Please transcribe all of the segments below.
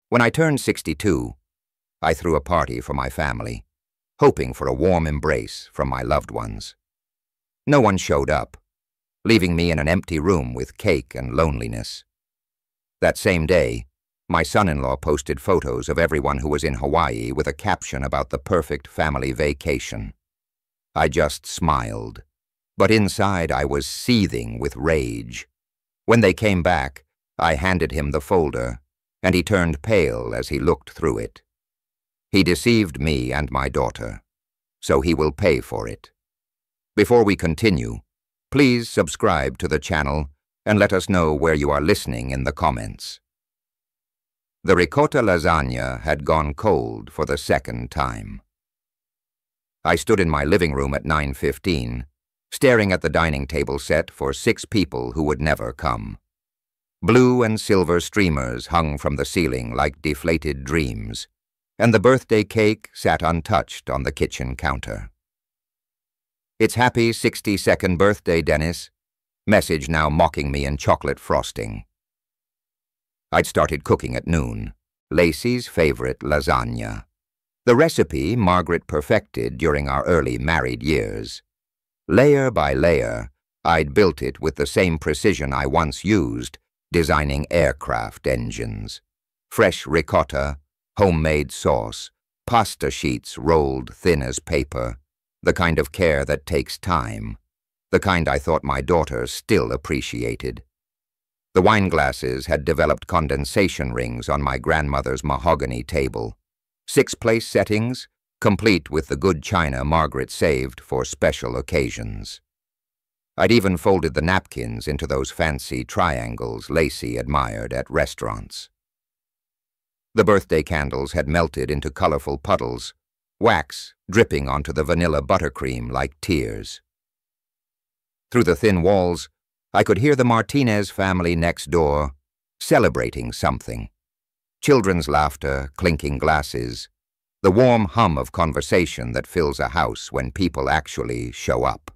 When I turned 62, I threw a party for my family, hoping for a warm embrace from my loved ones. No one showed up, leaving me in an empty room with cake and loneliness. That same day, my son-in-law posted photos of everyone who was in Hawaii with a caption about the perfect family vacation. I just smiled, but inside I was seething with rage. When they came back, I handed him the folder, and he turned pale as he looked through it. He deceived me and my daughter, so he will pay for it. Before we continue, please subscribe to the channel and let us know where you are listening in the comments. The ricotta lasagna had gone cold for the second time. I stood in my living room at 9:15, staring at the dining table set for 6 people who would never come. Blue and silver streamers hung from the ceiling like deflated dreams, and the birthday cake sat untouched on the kitchen counter. "It's happy 62nd birthday, Dennis," message now mocking me in chocolate frosting. I'd started cooking at noon, Lacey's favorite lasagna. The recipe Margaret perfected during our early married years. Layer by layer, I'd built it with the same precision I once used, designing aircraft engines. Fresh ricotta, homemade sauce, pasta sheets rolled thin as paper, the kind of care that takes time, the kind I thought my daughter still appreciated. The wine glasses had developed condensation rings on my grandmother's mahogany table. 6 place settings, complete with the good china Margaret saved for special occasions. I'd even folded the napkins into those fancy triangles Lacey admired at restaurants. The birthday candles had melted into colorful puddles, wax dripping onto the vanilla buttercream like tears. Through the thin walls, I could hear the Martinez family next door celebrating something. Children's laughter, clinking glasses, the warm hum of conversation that fills a house when people actually show up.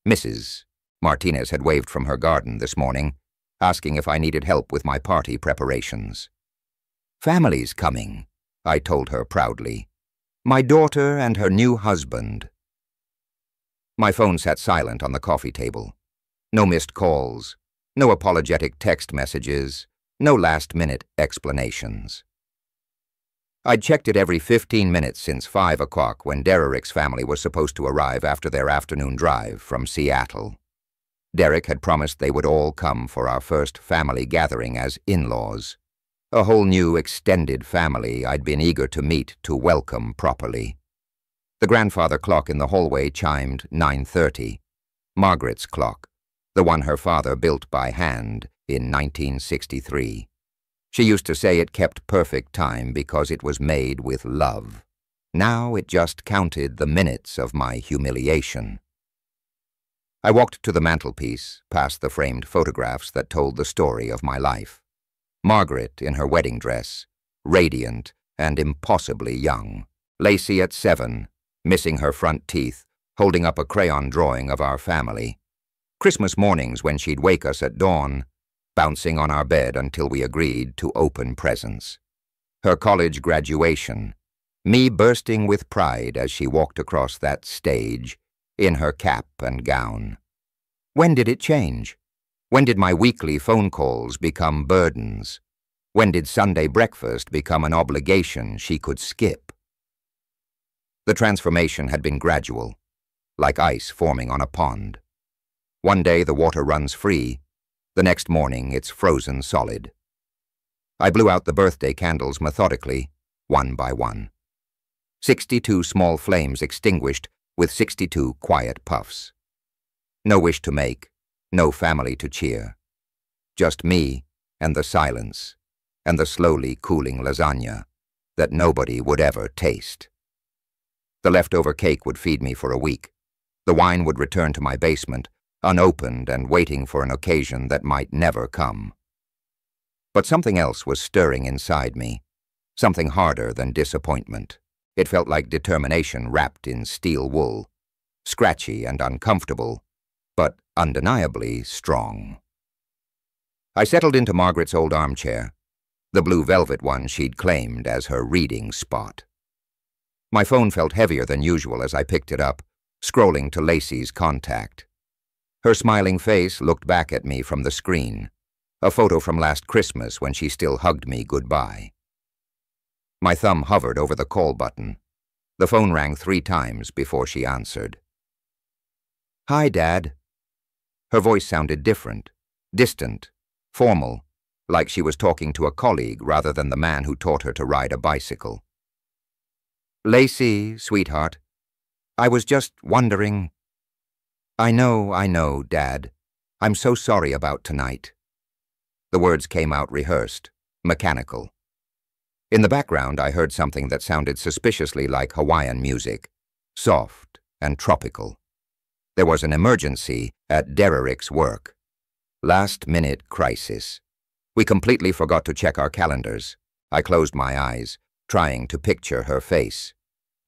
Mrs. Martinez had waved from her garden this morning, asking if I needed help with my party preparations. "Family's coming," I told her proudly. "My daughter and her new husband." My phone sat silent on the coffee table. No missed calls, no apologetic text messages, no last-minute explanations. I'd checked it every 15 minutes since 5 o'clock when Derek's family was supposed to arrive after their afternoon drive from Seattle. Derek had promised they would all come for our first family gathering as in-laws, a whole new extended family I'd been eager to meet to welcome properly. The grandfather clock in the hallway chimed 9:30, Margaret's clock, the one her father built by hand in 1963. She used to say it kept perfect time because it was made with love. Now it just counted the minutes of my humiliation. I walked to the mantelpiece, past the framed photographs that told the story of my life. Margaret in her wedding dress, radiant and impossibly young. Lacey at 7, missing her front teeth, holding up a crayon drawing of our family. Christmas mornings when she'd wake us at dawn, bouncing on our bed until we agreed to open presents. Her college graduation, me bursting with pride as she walked across that stage, in her cap and gown. When did it change? When did my weekly phone calls become burdens? When did Sunday breakfast become an obligation she could skip? The transformation had been gradual, like ice forming on a pond. One day the water runs free, the next morning it's frozen solid. I blew out the birthday candles methodically, one by one. 62 small flames extinguished with 62 quiet puffs. No wish to make, no family to cheer. Just me and the silence and the slowly cooling lasagna that nobody would ever taste. The leftover cake would feed me for a week. The wine would return to my basement, unopened and waiting for an occasion that might never come. But something else was stirring inside me, something harder than disappointment. It felt like determination wrapped in steel wool, scratchy and uncomfortable, but undeniably strong. I settled into Margaret's old armchair. the blue velvet one she'd claimed as her reading spot. My phone felt heavier than usual as I picked it up, scrolling to Lacey's contact. Her smiling face looked back at me from the screen, a photo from last Christmas when she still hugged me goodbye. My thumb hovered over the call button. The phone rang 3 times before she answered. "Hi, Dad." Her voice sounded different, distant, formal, like she was talking to a colleague rather than the man who taught her to ride a bicycle. "Lacey, sweetheart, I was just wondering—" I know, Dad. I'm so sorry about tonight." The words came out rehearsed, mechanical. In the background, I heard something that sounded suspiciously like Hawaiian music, soft and tropical. There was an emergency at Derrick's work. Last-minute crisis. We completely forgot to check our calendars. I closed my eyes, trying to picture her face.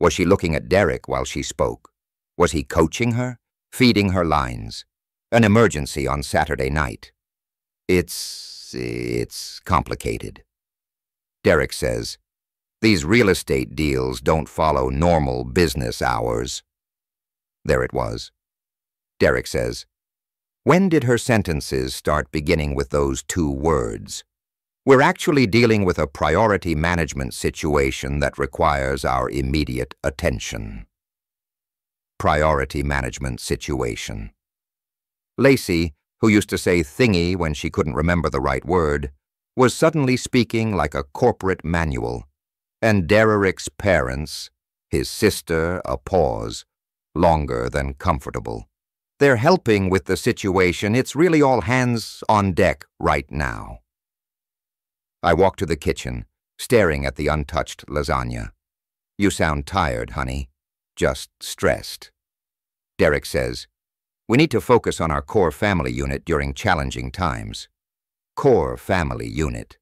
Was she looking at Derrick while she spoke? Was he coaching her, feeding her lines? An emergency on Saturday night. It's complicated. Derrick says, "These real estate deals don't follow normal business hours." There it was. Derrick says, "When did her sentences start beginning with those 2 words? We're actually dealing with a priority management situation that requires our immediate attention." Priority management situation. Lacey, who used to say thingy when she couldn't remember the right word, was suddenly speaking like a corporate manual, and Derrick's parents, his sister, a pause, longer than comfortable. "They're helping with the situation. It's really all hands on deck right now." I walked to the kitchen, staring at the untouched lasagna. "You sound tired, honey. Just stressed." Derrick says, "We need to focus on our core family unit during challenging times." Core family unit.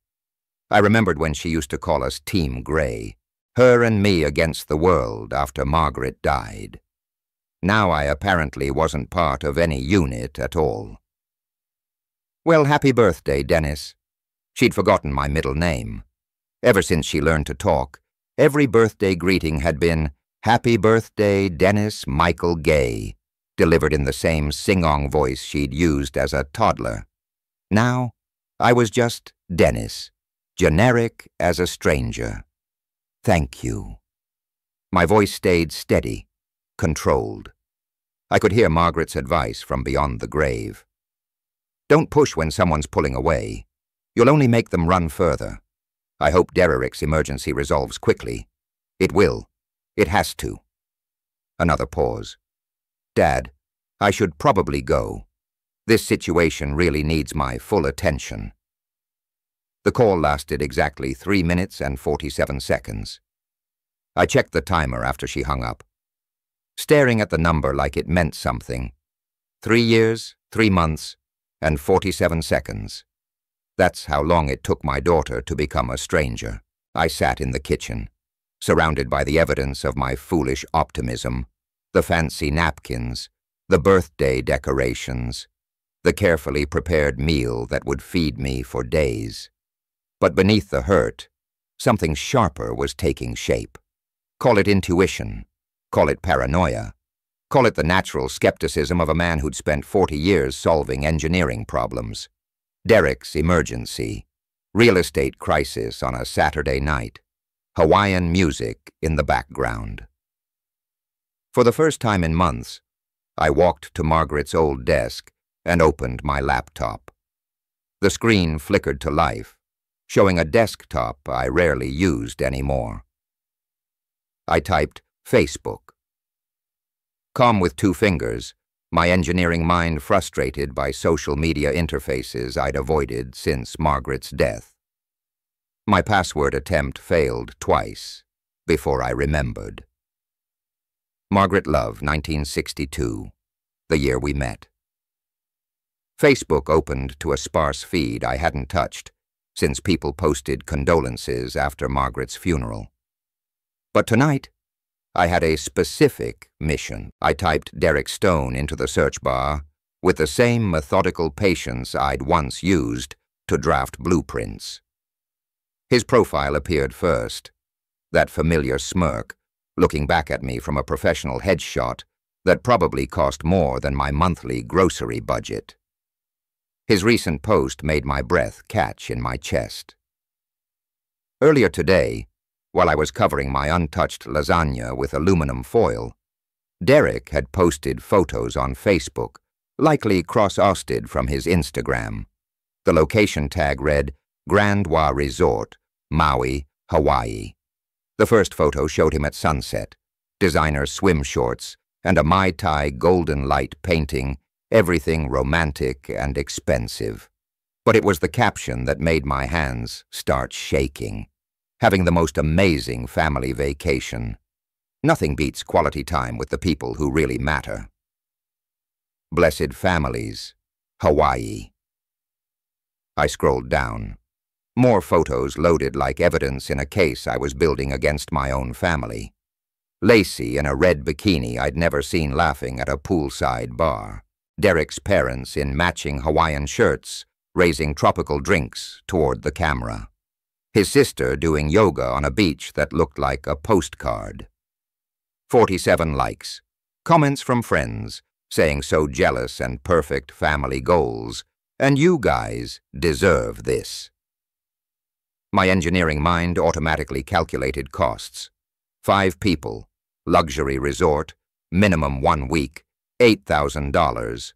I remembered when she used to call us Team Gray, her and me against the world after Margaret died. Now I apparently wasn't part of any unit at all. "Well, happy birthday, Dennis." She'd forgotten my middle name. Ever since she learned to talk, every birthday greeting had been, "Happy birthday, Dennis Michael Gay," delivered in the same sing-ong voice she'd used as a toddler. Now, I was just Dennis, generic as a stranger. "Thank you." My voice stayed steady, controlled. I could hear Margaret's advice from beyond the grave. "Don't push when someone's pulling away. You'll only make them run further. I hope Derrick's emergency resolves quickly. It will. It has to." Another pause. "Dad, I should probably go. This situation really needs my full attention." The call lasted exactly 3 minutes and 47 seconds. I checked the timer after she hung up, staring at the number like it meant something. 3 years, 3 months, and 47 seconds. That's how long it took my daughter to become a stranger. I sat in the kitchen, surrounded by the evidence of my foolish optimism, the fancy napkins, the birthday decorations, the carefully prepared meal that would feed me for days. But beneath the hurt, something sharper was taking shape. Call it intuition, call it paranoia, call it the natural skepticism of a man who'd spent 40 years solving engineering problems. Derrick's emergency, real estate crisis on a Saturday night, Hawaiian music in the background. For the first time in months, I walked to Margaret's old desk and opened my laptop. The screen flickered to life, showing a desktop I rarely used anymore. I typed Facebook. Calm with 2 fingers, my engineering mind frustrated by social media interfaces I'd avoided since Margaret's death. My password attempt failed twice before I remembered. Margaret Love, 1962, the year we met. Facebook opened to a sparse feed I hadn't touched since people posted condolences after Margaret's funeral. But tonight, I had a specific mission. I typed Derrick Stone into the search bar with the same methodical patience I'd once used to draft blueprints. His profile appeared first, that familiar smirk, looking back at me from a professional headshot that probably cost more than my monthly grocery budget. His recent post made my breath catch in my chest. Earlier today, while I was covering my untouched lasagna with aluminum foil, Derek had posted photos on Facebook, likely cross-osted from his Instagram. The location tag read, Grand Wa Resort, Maui, Hawaii. The first photo showed him at sunset, designer swim shorts, and a Mai Tai golden light painting, everything romantic and expensive. But it was the caption that made my hands start shaking. Having the most amazing family vacation. Nothing beats quality time with the people who really matter. Blessed families, Hawaii. I scrolled down. More photos loaded like evidence in a case I was building against my own family. Lacey in a red bikini I'd never seen laughing at a poolside bar. Derek's parents in matching Hawaiian shirts, raising tropical drinks toward the camera. His sister doing yoga on a beach that looked like a postcard. 47 likes. Comments from friends, saying so jealous and perfect family goals, and you guys deserve this. My engineering mind automatically calculated costs. 5 people, luxury resort, minimum 1 week, $8,000,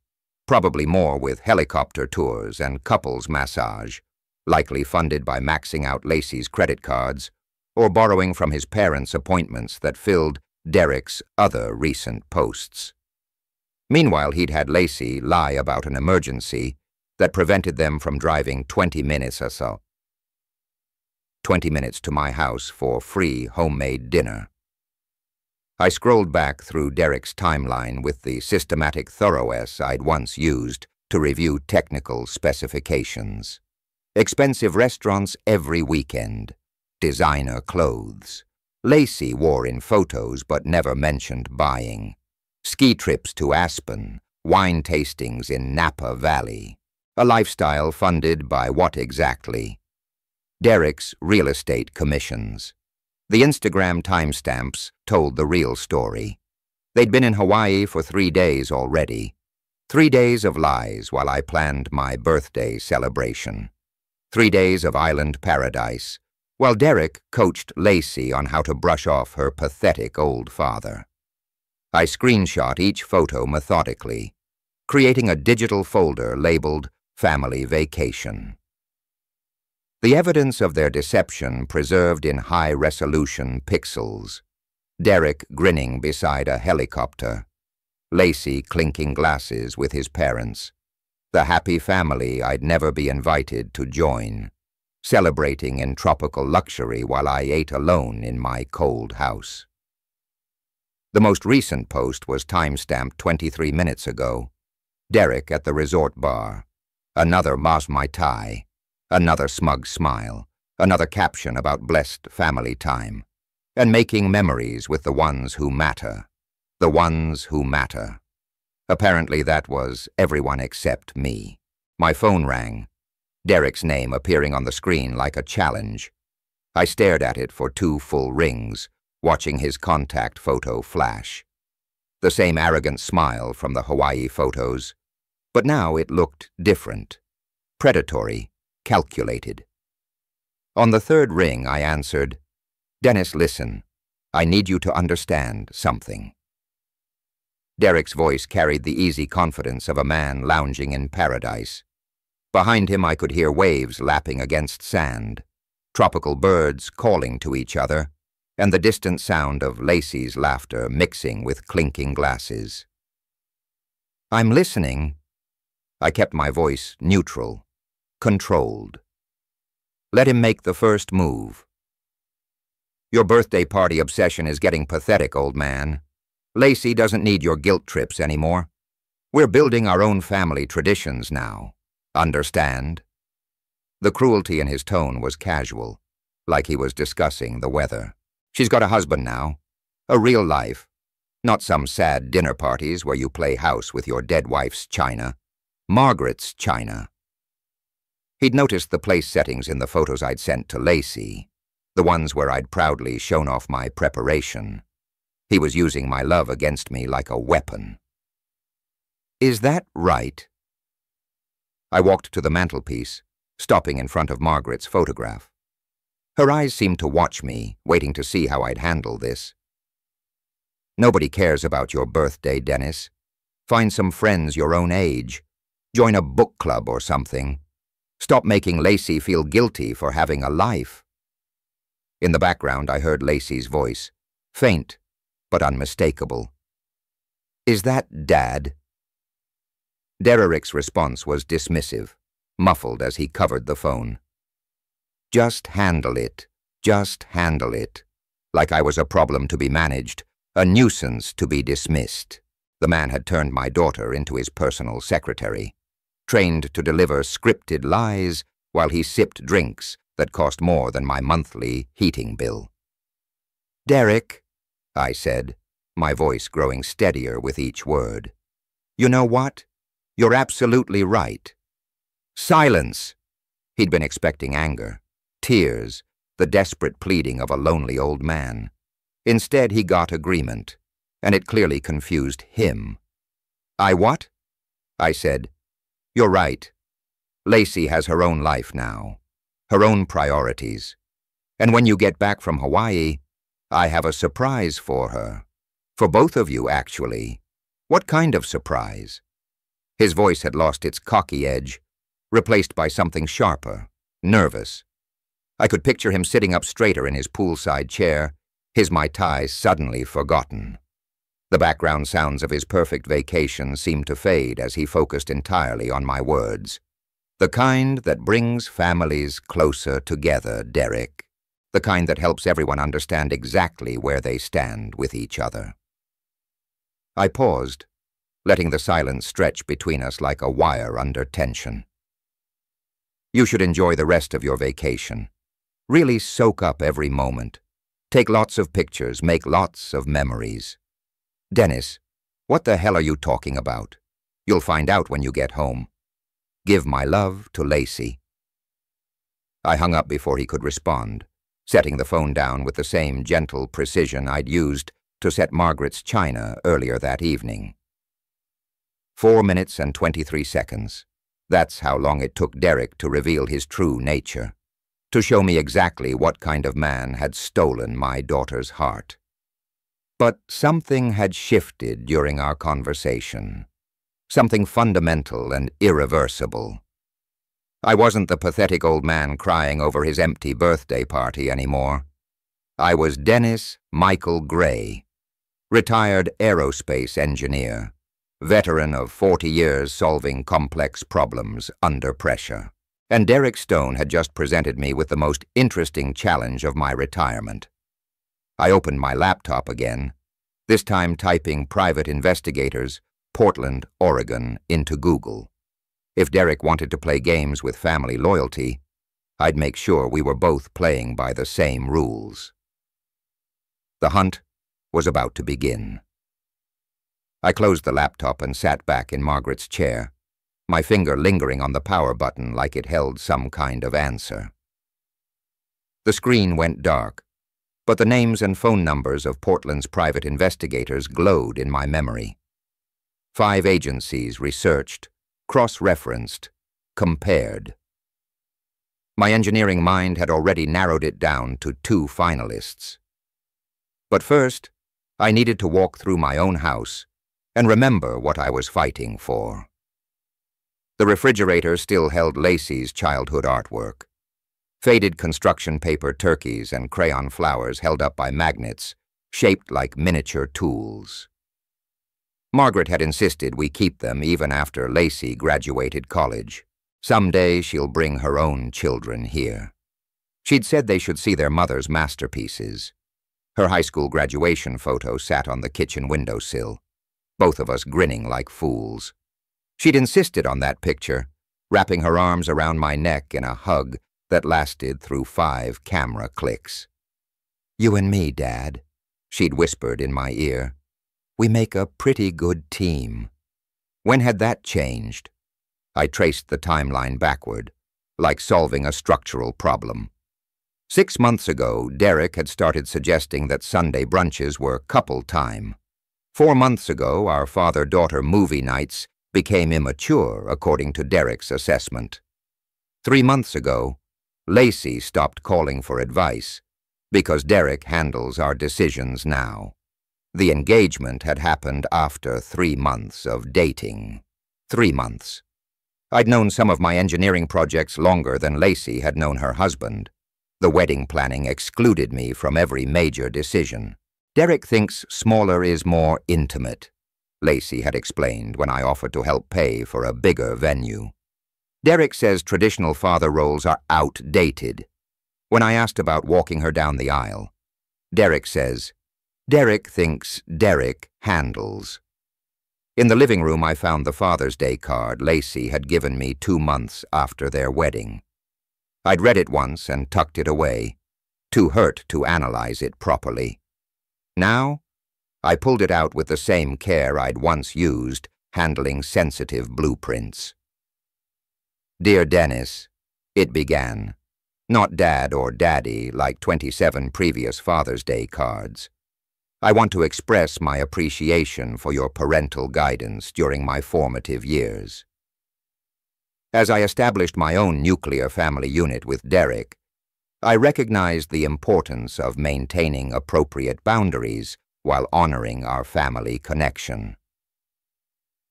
probably more with helicopter tours and couples massage, likely funded by maxing out Lacey's credit cards or borrowing from his parents' appointments that filled Derek's other recent posts. Meanwhile, he'd had Lacey lie about an emergency that prevented them from driving 20 minutes or so. 20 minutes to my house for free homemade dinner. I scrolled back through Derek's timeline with the systematic thoroughness I'd once used to review technical specifications. Expensive restaurants every weekend. Designer clothes. Lacey wore in photos but never mentioned buying. Ski trips to Aspen. Wine tastings in Napa Valley. A lifestyle funded by what exactly? Derek's real estate commissions. The Instagram timestamps told the real story. They'd been in Hawaii for 3 days already. 3 days of lies while I planned my birthday celebration. 3 days of island paradise, while Derek coached Lacey on how to brush off her pathetic old father. I screenshot each photo methodically, creating a digital folder labeled Family Vacation. The evidence of their deception preserved in high-resolution pixels. Derek grinning beside a helicopter. Lacey clinking glasses with his parents. The happy family I'd never be invited to join. Celebrating in tropical luxury while I ate alone in my cold house. The most recent post was timestamped 23 minutes ago. Derek at the resort bar. Another Mai Tai. Another smug smile, another caption about blessed family time, and making memories with the ones who matter. The ones who matter. Apparently that was everyone except me. My phone rang, Derek's name appearing on the screen like a challenge. I stared at it for 2 full rings, watching his contact photo flash. The same arrogant smile from the Hawaii photos, but now it looked different, predatory, calculated. On the 3rd ring, I answered, "Dennis, listen. I need you to understand something." Derek's voice carried the easy confidence of a man lounging in paradise. Behind him, I could hear waves lapping against sand, tropical birds calling to each other, and the distant sound of Lacey's laughter mixing with clinking glasses. "I'm listening." I kept my voice neutral. Controlled. Let him make the first move. "Your birthday party obsession is getting pathetic, old man. Lacey doesn't need your guilt trips anymore. We're building our own family traditions now. Understand?" The cruelty in his tone was casual, like he was discussing the weather. "She's got a husband now. A real life. Not some sad dinner parties where you play house with your dead wife's china. Margaret's china." He'd noticed the place settings in the photos I'd sent to Lacey, the ones where I'd proudly shown off my preparation. He was using my love against me like a weapon. Is that right? I walked to the mantelpiece, stopping in front of Margaret's photograph. Her eyes seemed to watch me, waiting to see how I'd handle this. Nobody cares about your birthday, Dennis. Find some friends your own age. Join a book club or something. Stop making Lacey feel guilty for having a life. In the background, I heard Lacey's voice, faint but unmistakable. Is that Dad? Derek's response was dismissive, muffled as he covered the phone. Just handle it, like I was a problem to be managed, a nuisance to be dismissed. The man had turned my daughter into his personal secretary, trained to deliver scripted lies while he sipped drinks that cost more than my monthly heating bill. Derek, I said, my voice growing steadier with each word. You know what? You're absolutely right. Silence! He'd been expecting anger, tears, the desperate pleading of a lonely old man. Instead, he got agreement, and it clearly confused him. I what? I said, You're right. Lacey has her own life now, her own priorities. And when you get back from Hawaii, I have a surprise for her. For both of you, actually. What kind of surprise? His voice had lost its cocky edge, replaced by something sharper, nervous. I could picture him sitting up straighter in his poolside chair, his Mai Tai suddenly forgotten. The background sounds of his perfect vacation seemed to fade as he focused entirely on my words. The kind that brings families closer together, Derek. The kind that helps everyone understand exactly where they stand with each other. I paused, letting the silence stretch between us like a wire under tension. You should enjoy the rest of your vacation. Really soak up every moment. Take lots of pictures, make lots of memories. Dennis, what the hell are you talking about? You'll find out when you get home. Give my love to Lacey. I hung up before he could respond, setting the phone down with the same gentle precision I'd used to set Margaret's china earlier that evening. 4 minutes and 23 seconds. That's how long it took Derek to reveal his true nature, to show me exactly what kind of man had stolen my daughter's heart. But something had shifted during our conversation, something fundamental and irreversible. I wasn't the pathetic old man crying over his empty birthday party anymore. I was Dennis Michael Gray, retired aerospace engineer, veteran of 40 years solving complex problems under pressure. And Derek Stone had just presented me with the most interesting challenge of my retirement. I opened my laptop again, this time typing Private Investigators, Portland, Oregon, into Google. If Derek wanted to play games with family loyalty, I'd make sure we were both playing by the same rules. The hunt was about to begin. I closed the laptop and sat back in Margaret's chair, my finger lingering on the power button like it held some kind of answer. The screen went dark, but the names and phone numbers of Portland's private investigators glowed in my memory. 5 agencies researched, cross-referenced, compared. My engineering mind had already narrowed it down to 2 finalists. But first, I needed to walk through my own house and remember what I was fighting for. The refrigerator still held Lacey's childhood artwork. Faded construction paper turkeys and crayon flowers held up by magnets, shaped like miniature tools. Margaret had insisted we keep them even after Lacey graduated college. Someday she'll bring her own children here. She'd said they should see their mother's masterpieces. Her high school graduation photo sat on the kitchen windowsill, both of us grinning like fools. She'd insisted on that picture, wrapping her arms around my neck in a hug that lasted through 5 camera clicks. You and me, Dad, she'd whispered in my ear. We make a pretty good team. When had that changed? I traced the timeline backward, like solving a structural problem. 6 months ago, Derek had started suggesting that Sunday brunches were couple time. 4 months ago, our father-daughter movie nights became immature, according to Derek's assessment. 3 months ago, Lacey stopped calling for advice because Derek handles our decisions now. The engagement had happened after 3 months of dating. 3 months. I'd known some of my engineering projects longer than Lacey had known her husband. The wedding planning excluded me from every major decision. Derek thinks smaller is more intimate, Lacey had explained when I offered to help pay for a bigger venue. Derek says traditional father roles are outdated. When I asked about walking her down the aisle, Derek says, Derek thinks Derek handles. In the living room, I found the Father's Day card Lacey had given me 2 months after their wedding. I'd read it once and tucked it away, too hurt to analyze it properly. Now, I pulled it out with the same care I'd once used handling sensitive blueprints. Dear Dennis, it began, not Dad or Daddy like 27 previous Father's Day cards. I want to express my appreciation for your parental guidance during my formative years. As I established my own nuclear family unit with Derek, I recognized the importance of maintaining appropriate boundaries while honoring our family connection.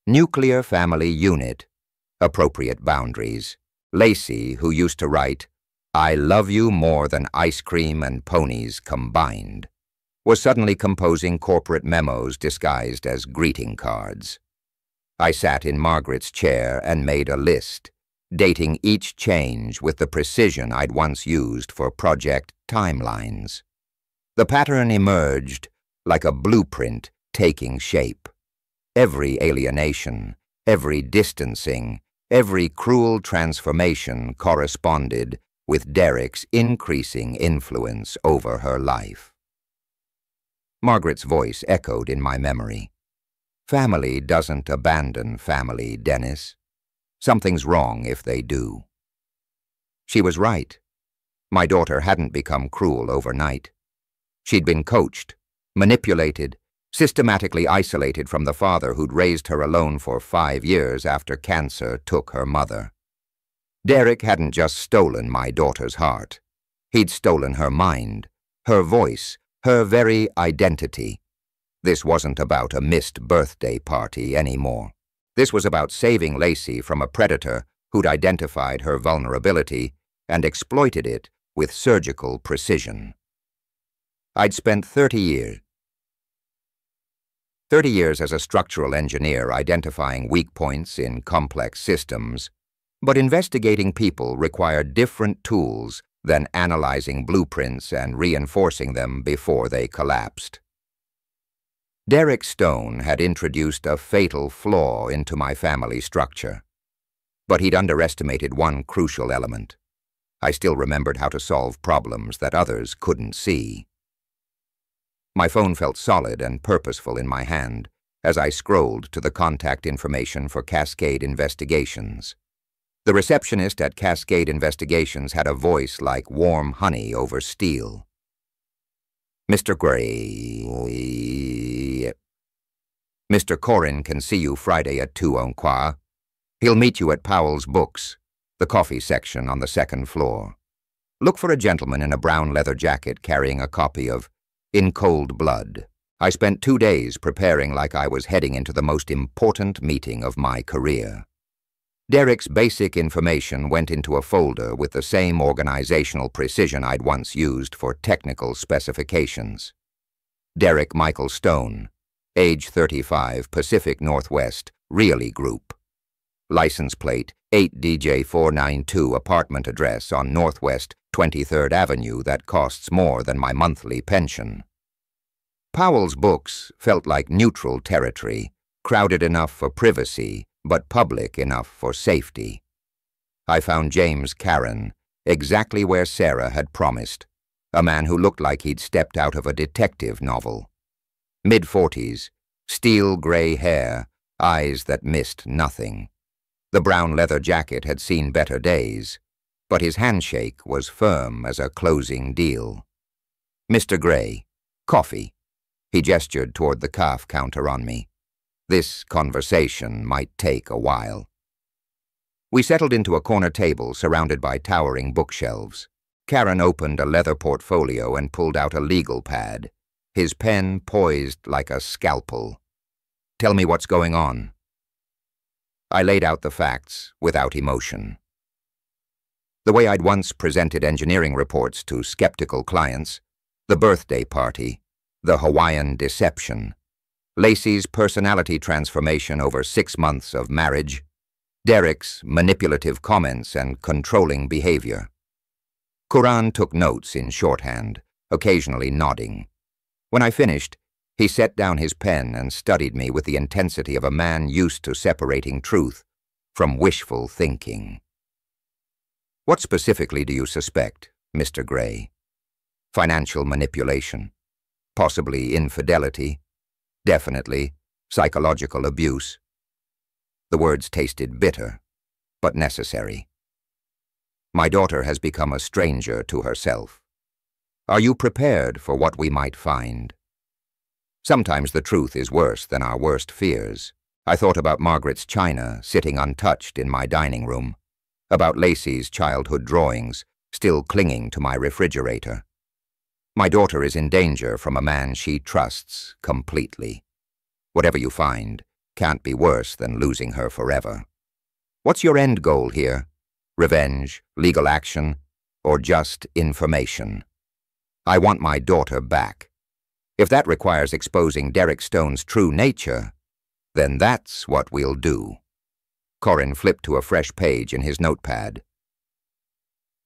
Nuclear family unit, appropriate boundaries. Lacey, who used to write, "I love you more than ice cream and ponies combined," was suddenly composing corporate memos disguised as greeting cards. I sat in Margaret's chair and made a list, dating each change with the precision I'd once used for project timelines. The pattern emerged like a blueprint taking shape. Every alienation, every distancing, every cruel transformation corresponded with Derek's increasing influence over her life. Margaret's voice echoed in my memory. Family doesn't abandon family, Dennis. Something's wrong if they do. She was right. My daughter hadn't become cruel overnight. She'd been coached, manipulated, systematically isolated from the father who'd raised her alone for 5 years after cancer took her mother. Derek hadn't just stolen my daughter's heart. He'd stolen her mind, her voice, her very identity. This wasn't about a missed birthday party anymore. This was about saving Lacey from a predator who'd identified her vulnerability and exploited it with surgical precision. I'd spent 30 years as a structural engineer identifying weak points in complex systems, but investigating people required different tools than analyzing blueprints and reinforcing them before they collapsed. Derek Stone had introduced a fatal flaw into my family structure, but he'd underestimated one crucial element. I still remembered how to solve problems that others couldn't see. My phone felt solid and purposeful in my hand as I scrolled to the contact information for Cascade Investigations. The receptionist at Cascade Investigations had a voice like warm honey over steel. Mr. Gray. Mr. Corin can see you Friday at 2 Onqua. He'll meet you at Powell's Books, the coffee section on the 2nd floor. Look for a gentleman in a brown leather jacket carrying a copy of In Cold Blood. I spent 2 days preparing like I was heading into the most important meeting of my career. Derek's basic information went into a folder with the same organizational precision I'd once used for technical specifications. Derek Michael Stone, age 35, Pacific Northwest, Really Group. License plate 8DJ492, apartment address on Northwest 23rd Avenue that costs more than my monthly pension. Powell's Books felt like neutral territory, crowded enough for privacy, but public enough for safety. I found James Caron, exactly where Sarah had promised, a man who looked like he'd stepped out of a detective novel. Mid-40s, steel gray hair, eyes that missed nothing. The brown leather jacket had seen better days. but his handshake was firm as a closing deal. "Mr. Gray, coffee." He gestured toward the calf counter on me. This conversation might take a while. We settled into a corner table surrounded by towering bookshelves. Karen opened a leather portfolio and pulled out a legal pad, his pen poised like a scalpel. "Tell me what's going on." I laid out the facts without emotion. The way I'd once presented engineering reports to skeptical clients, the birthday party, the Hawaiian deception, Lacey's personality transformation over 6 months of marriage, Derek's manipulative comments and controlling behavior. Kuran took notes in shorthand, occasionally nodding. When I finished, he set down his pen and studied me with the intensity of a man used to separating truth from wishful thinking. "What specifically do you suspect, Mr. Gray?" "Financial manipulation, possibly infidelity, definitely psychological abuse." The words tasted bitter, but necessary. "My daughter has become a stranger to herself. Are you prepared for what we might find?" Sometimes the truth is worse than our worst fears. I thought about Margaret's china sitting untouched in my dining room, about Lacey's childhood drawings still clinging to my refrigerator. My daughter is in danger from a man she trusts completely. Whatever you find can't be worse than losing her forever. What's your end goal here? Revenge, legal action, or just information? I want my daughter back. If that requires exposing Derek Stone's true nature, then that's what we'll do. Corin flipped to a fresh page in his notepad.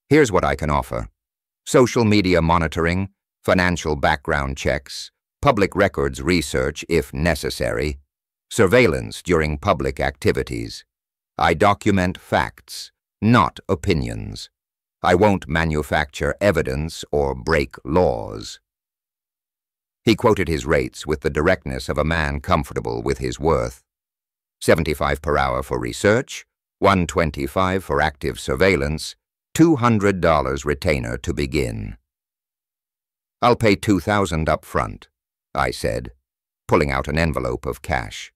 "Here's what I can offer. Social media monitoring, financial background checks, public records research if necessary, surveillance during public activities. I document facts, not opinions. I won't manufacture evidence or break laws." He quoted his rates with the directness of a man comfortable with his worth. $75 per hour for research, $125 for active surveillance, $200 retainer to begin. "I'll pay $2,000 up front," I said, pulling out an envelope of cash.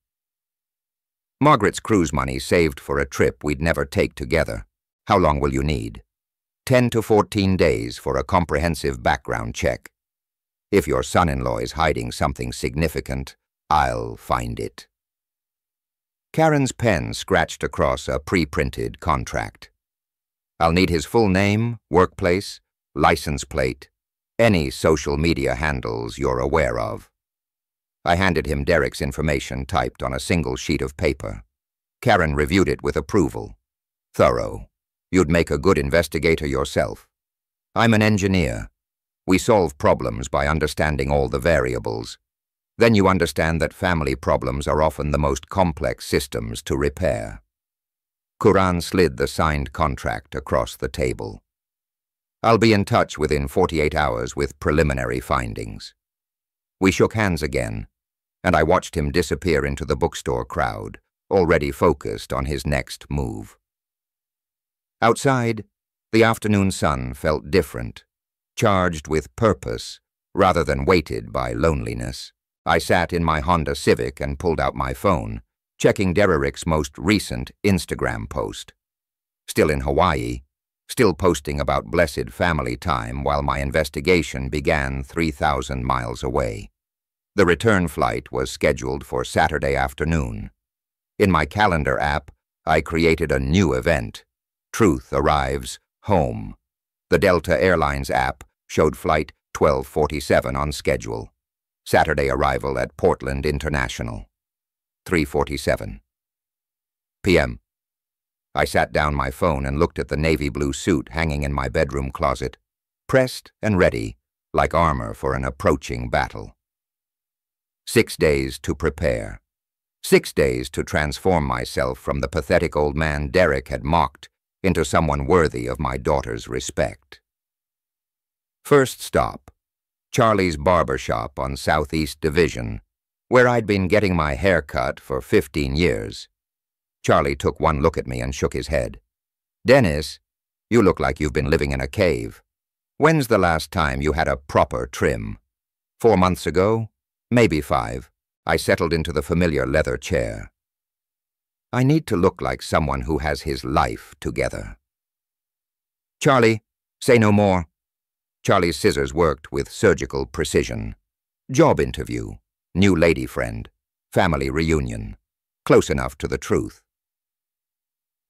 Margaret's cruise money saved for a trip we'd never take together. "How long will you need?" 10 to 14 days for a comprehensive background check. If your son-in-law is hiding something significant, I'll find it. Karen's pen scratched across a pre-printed contract. "I'll need his full name, workplace, license plate, any social media handles you're aware of." I handed him Derek's information typed on a single sheet of paper. Karen reviewed it with approval. "Thorough. You'd make a good investigator yourself. I'm an engineer. We solve problems by understanding all the variables. Then you understand that family problems are often the most complex systems to repair." Kuran slid the signed contract across the table. "I'll be in touch within 48 hours with preliminary findings." We shook hands again, and I watched him disappear into the bookstore crowd, already focused on his next move. Outside, the afternoon sun felt different, charged with purpose rather than weighted by loneliness. I sat in my Honda Civic and pulled out my phone, checking Derek's most recent Instagram post. Still in Hawaii, still posting about blessed family time while my investigation began 3,000 miles away. The return flight was scheduled for Saturday afternoon. In my calendar app, I created a new event. Truth arrives home. The Delta Airlines app showed flight 12:47 on schedule. Saturday arrival at Portland International. 3:47 p.m. I sat down my phone and looked at the navy blue suit hanging in my bedroom closet, pressed and ready, like armor for an approaching battle. 6 days to prepare. 6 days to transform myself from the pathetic old man Derek had mocked into someone worthy of my daughter's respect. First stop, Charlie's barber shop on Southeast Division, where I'd been getting my hair cut for 15 years. Charlie took one look at me and shook his head. "Dennis, You look like you've been living in a cave. When's the last time you had a proper trim? 4 months ago? Maybe 5. I settled into the familiar leather chair. I need to look like someone who has his life together. Charlie, say no more. Charlie's scissors worked with surgical precision. Job interview, new lady friend, family reunion, close enough to the truth.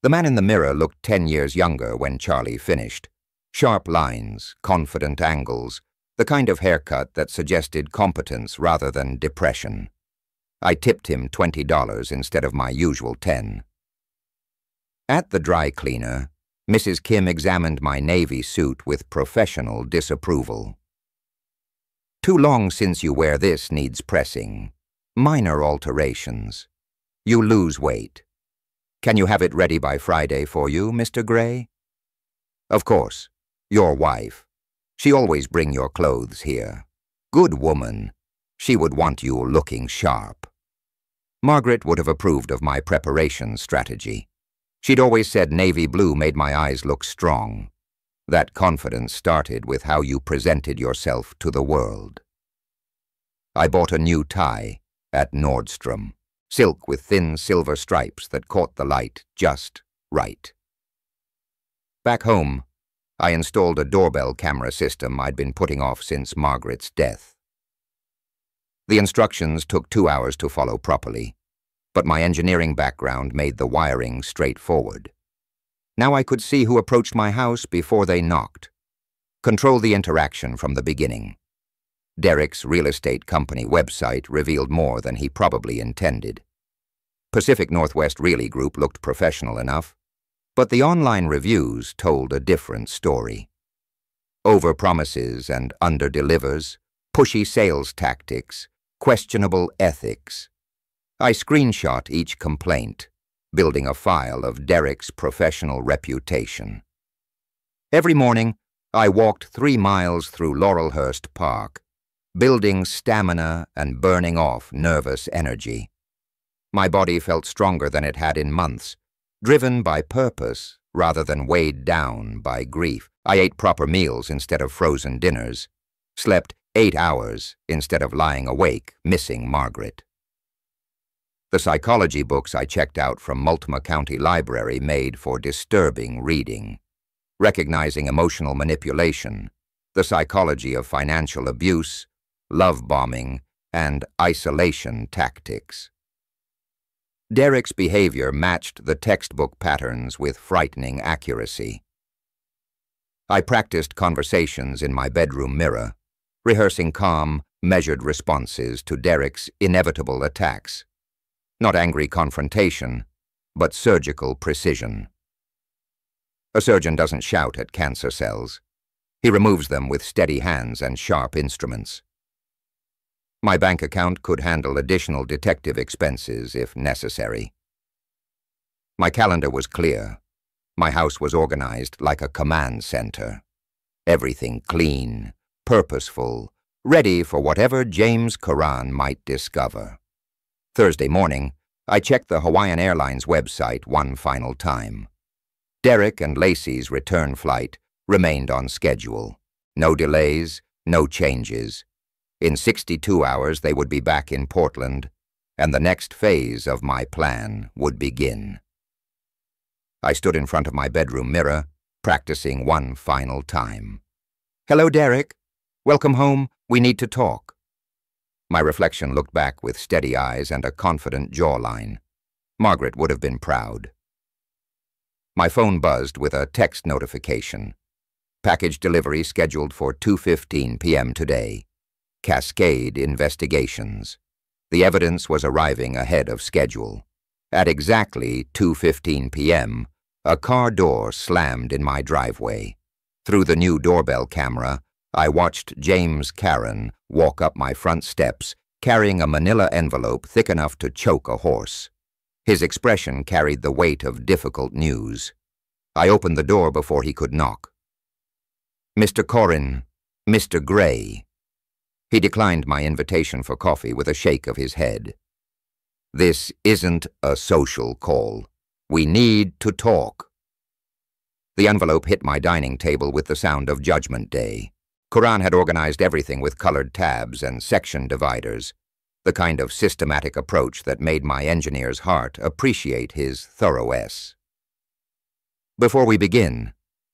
The man in the mirror looked 10 years younger when Charlie finished. Sharp lines, confident angles, the kind of haircut that suggested competence rather than depression. I tipped him $20 instead of my usual 10. At the dry cleaner, Mrs. Kim examined my navy suit with professional disapproval. Too long since you wear this needs pressing. Minor alterations. You lose weight. Can you have it ready by Friday for you, Mr. Gray? Of course. Your wife. She always bring your clothes here. Good woman. She would want you looking sharp. Margaret would have approved of my preparation strategy. She'd always said navy blue made my eyes look strong. That confidence started with how you presented yourself to the world. I bought a new tie at Nordstrom, silk with thin silver stripes that caught the light just right. Back home, I installed a doorbell camera system I'd been putting off since Margaret's death. The instructions took 2 hours to follow properly, but my engineering background made the wiring straightforward. Now I could see who approached my house before they knocked. Control the interaction from the beginning. Derek's real estate company website revealed more than he probably intended. Pacific Northwest Realty Group looked professional enough, but the online reviews told a different story. Overpromises and underdelivers, pushy sales tactics, questionable ethics. I screenshot each complaint, building a file of Derek's professional reputation. Every morning, I walked 3 miles through Laurelhurst Park, building stamina and burning off nervous energy. My body felt stronger than it had in months, driven by purpose rather than weighed down by grief. I ate proper meals instead of frozen dinners, slept 8 hours instead of lying awake, missing Margaret. The psychology books I checked out from Multnomah County Library made for disturbing reading. Recognizing emotional manipulation, the psychology of financial abuse, love bombing, and isolation tactics. Derek's behavior matched the textbook patterns with frightening accuracy. I practiced conversations in my bedroom mirror, rehearsing calm, measured responses to Derek's inevitable attacks. Not angry confrontation, but surgical precision. A surgeon doesn't shout at cancer cells. He removes them with steady hands and sharp instruments. My bank account could handle additional detective expenses if necessary. My calendar was clear. My house was organized like a command center. Everything clean, purposeful, ready for whatever James Curran might discover. Thursday morning, I checked the Hawaiian Airlines website one final time. Derek and Lacey's return flight remained on schedule. No delays, no changes. In 62 hours, they would be back in Portland, and the next phase of my plan would begin. I stood in front of my bedroom mirror, practicing one final time. "Hello, Derek. Welcome home. We need to talk." My reflection looked back with steady eyes and a confident jawline. Margaret would have been proud. My phone buzzed with a text notification. Package delivery scheduled for 2:15 p.m. today. Cascade investigations. The evidence was arriving ahead of schedule. At exactly 2:15 p.m., a car door slammed in my driveway. Through the new doorbell camera, I watched James Curran walk up my front steps, carrying a manila envelope thick enough to choke a horse. His expression carried the weight of difficult news. I opened the door before he could knock. "Mr. Corrin, Mr. Gray." He declined my invitation for coffee with a shake of his head. "This isn't a social call. We need to talk." The envelope hit my dining table with the sound of Judgment Day. Quran had organized everything with colored tabs and section dividers, the kind of systematic approach that made my engineer's heart appreciate his thoroughness. "Before we begin,"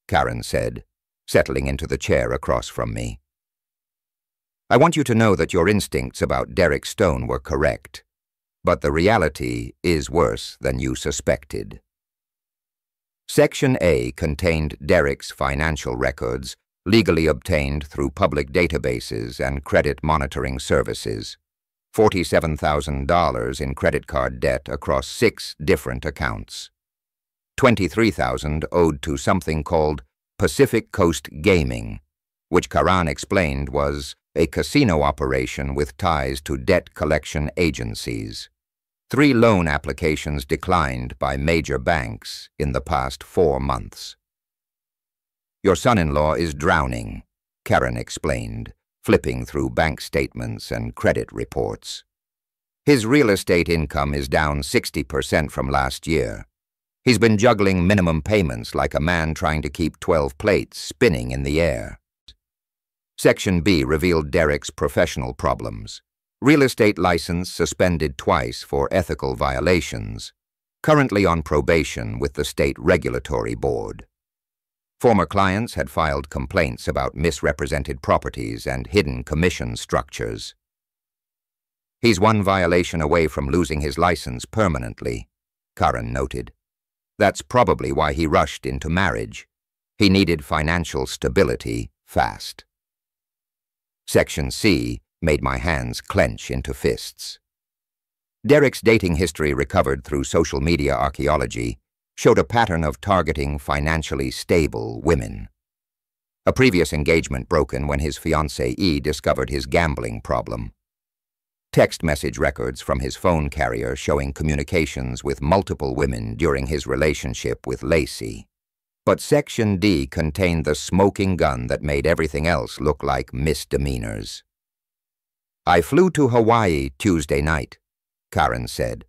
Karen said, settling into the chair across from me, "I want you to know that your instincts about Derek Stone were correct, but the reality is worse than you suspected." Section A contained Derek's financial records, legally obtained through public databases and credit monitoring services. $47,000 in credit card debt across 6 different accounts. $23,000 owed to something called Pacific Coast Gaming, which Karan explained was a casino operation with ties to debt collection agencies. 3 loan applications declined by major banks in the past 4 months. "Your son-in-law is drowning," Karen explained, flipping through bank statements and credit reports. "His real estate income is down 60% from last year. He's been juggling minimum payments like a man trying to keep 12 plates spinning in the air." Section B revealed Derek's professional problems. Real estate license suspended twice for ethical violations. Currently on probation with the State Regulatory Board. Former clients had filed complaints about misrepresented properties and hidden commission structures. "He's 1 violation away from losing his license permanently," Karen noted. "That's probably why he rushed into marriage. He needed financial stability fast." Section C made my hands clench into fists. Derek's dating history recovered through social media archaeology showed a pattern of targeting financially stable women. A previous engagement broken when his fiancée discovered his gambling problem. Text message records from his phone carrier showing communications with multiple women during his relationship with Lacey. But Section D contained the smoking gun that made everything else look like misdemeanors. "I flew to Hawaii Tuesday night," Karen said,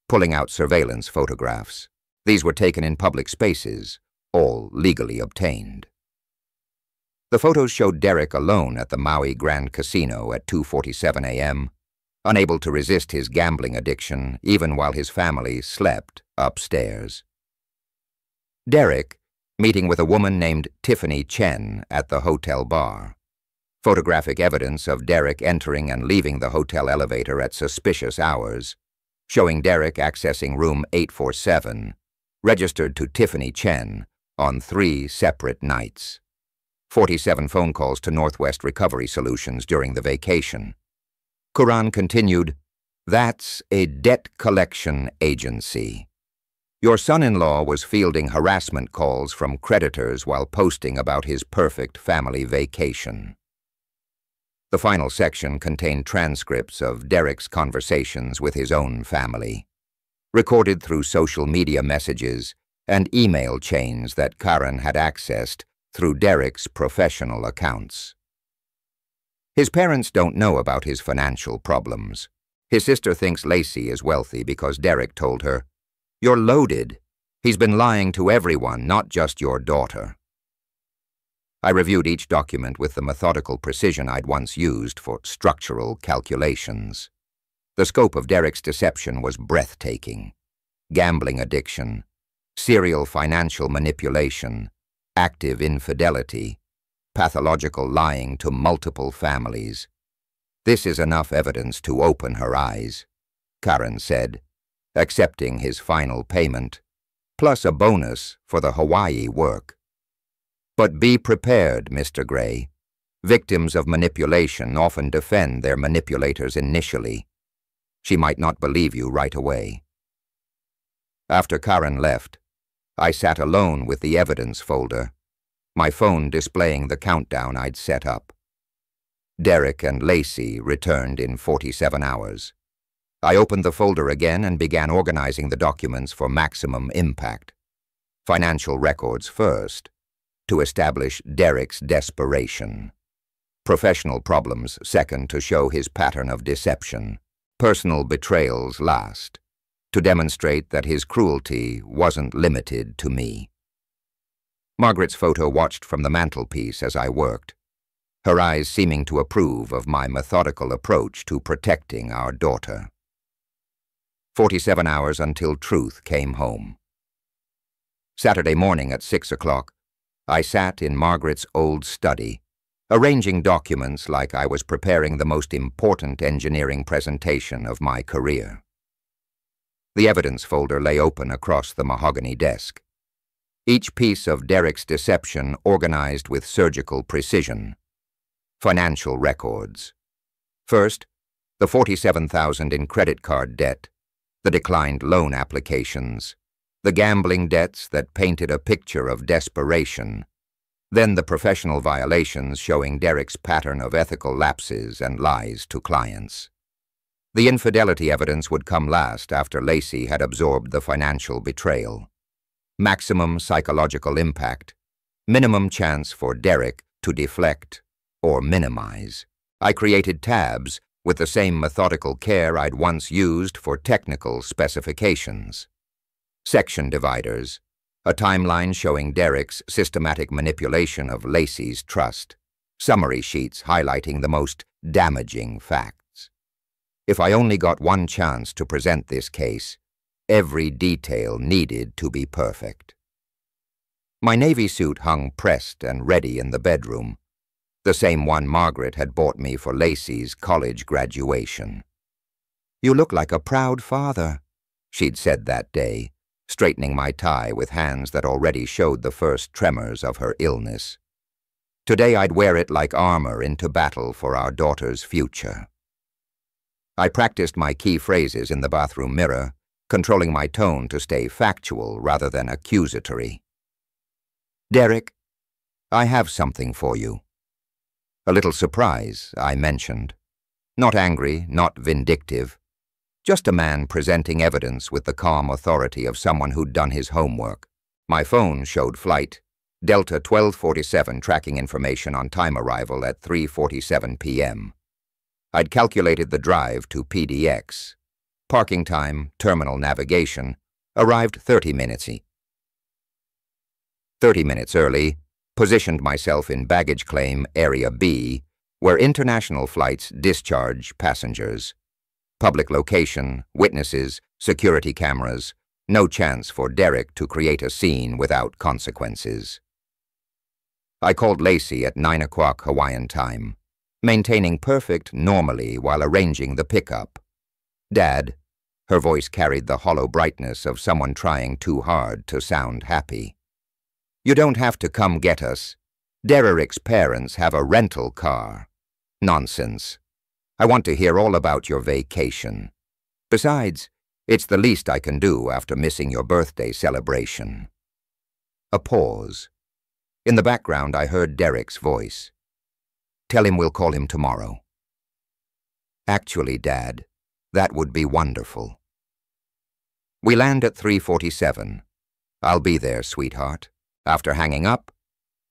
pulling out surveillance photographs. These were taken in public spaces, all legally obtained. The photos showed Derek alone at the Maui Grand Casino at 2:47 a.m., unable to resist his gambling addiction even while his family slept upstairs. Derek meeting with a woman named Tiffany Chen at the hotel bar. Photographic evidence of Derek entering and leaving the hotel elevator at suspicious hours, showing Derek accessing room 847, registered to Tiffany Chen on 3 separate nights. 47 phone calls to Northwest Recovery Solutions during the vacation. Quran continued, "That's a debt collection agency. Your son-in-law was fielding harassment calls from creditors while posting about his perfect family vacation." The final section contained transcripts of Derek's conversations with his own family, recorded through social media messages and email chains that Karen had accessed through Derek's professional accounts. His parents don't know about his financial problems. His sister thinks Lacey is wealthy because Derek told her, "You're loaded. He's been lying to everyone, not just your daughter." I reviewed each document with the methodical precision I'd once used for structural calculations. The scope of Derek's deception was breathtaking. Gambling addiction, serial financial manipulation, active infidelity, pathological lying to multiple families. "This is enough evidence to open her eyes," Karen said, accepting his final payment, plus a bonus for the Hawaii work. "But be prepared, Mr. Gray. Victims of manipulation often defend their manipulators initially. She might not believe you right away." After Karen left, I sat alone with the evidence folder, my phone displaying the countdown I'd set up. Derek and Lacey returned in 47 hours. I opened the folder again and began organizing the documents for maximum impact. Financial records first, to establish Derek's desperation. Professional problems second, to show his pattern of deception. Personal betrayals last, to demonstrate that his cruelty wasn't limited to me. Margaret's photo watched from the mantelpiece as I worked, her eyes seeming to approve of my methodical approach to protecting our daughter. 47 hours until Truth came home. Saturday morning at 6 o'clock, I sat in Margaret's old study, arranging documents like I was preparing the most important engineering presentation of my career. The evidence folder lay open across the mahogany desk, each piece of Derek's deception organized with surgical precision. Financial records. First, the $47,000 in credit card debt, the declined loan applications, the gambling debts that painted a picture of desperation, then the professional violations showing Derek's pattern of ethical lapses and lies to clients. The infidelity evidence would come last after Lacey had absorbed the financial betrayal. Maximum psychological impact, minimum chance for Derek to deflect or minimize. I created tabs with the same methodical care I'd once used for technical specifications. Section dividers, a timeline showing Derek's systematic manipulation of Lacey's trust, summary sheets highlighting the most damaging facts. If I only got one chance to present this case, every detail needed to be perfect. My navy suit hung pressed and ready in the bedroom, the same one Margaret had bought me for Lacey's college graduation. "You look like a proud father," she'd said that day, straightening my tie with hands that already showed the first tremors of her illness. Today I'd wear it like armor into battle for our daughter's future. I practiced my key phrases in the bathroom mirror, controlling my tone to stay factual rather than accusatory. "Derek, I have something for you." A little surprise, I mentioned. Not angry, not vindictive. Just a man presenting evidence with the calm authority of someone who'd done his homework. My phone showed flight, Delta 1247 tracking information on time arrival at 3:47 p.m. I'd calculated the drive to PDX. Parking time, terminal navigation, arrived 30 minutes early, positioned myself in baggage claim Area B, where international flights discharge passengers. Public location, witnesses, security cameras, no chance for Derek to create a scene without consequences. I called Lacey at 9 o'clock Hawaiian time, maintaining perfect normally while arranging the pickup. "Dad," her voice carried the hollow brightness of someone trying too hard to sound happy. "You don't have to come get us. Derek's parents have a rental car." "Nonsense. I want to hear all about your vacation. Besides, it's the least I can do after missing your birthday celebration." A pause. In the background, I heard Derek's voice. "Tell him we'll call him tomorrow." "Actually, Dad, that would be wonderful." We land at 3:47. "I'll be there, sweetheart." After hanging up,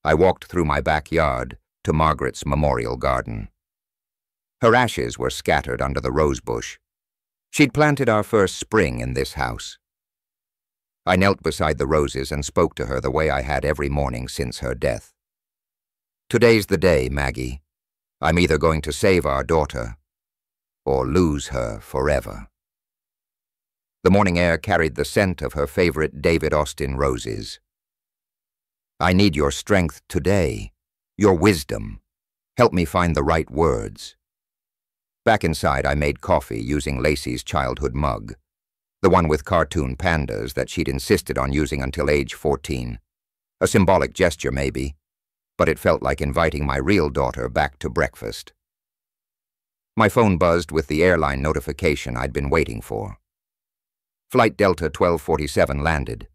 I walked through my backyard to Margaret's memorial garden. Her ashes were scattered under the rosebush. She'd planted our first spring in this house. I knelt beside the roses and spoke to her the way I had every morning since her death. "Today's the day, Maggie. I'm either going to save our daughter or lose her forever." The morning air carried the scent of her favorite David Austin roses. "I need your strength today, your wisdom. Help me find the right words." Back inside, I made coffee using Lacey's childhood mug, the one with cartoon pandas that she'd insisted on using until age 14. A symbolic gesture, maybe, but it felt like inviting my real daughter back to breakfast. My phone buzzed with the airline notification I'd been waiting for. Flight Delta 1247 landed.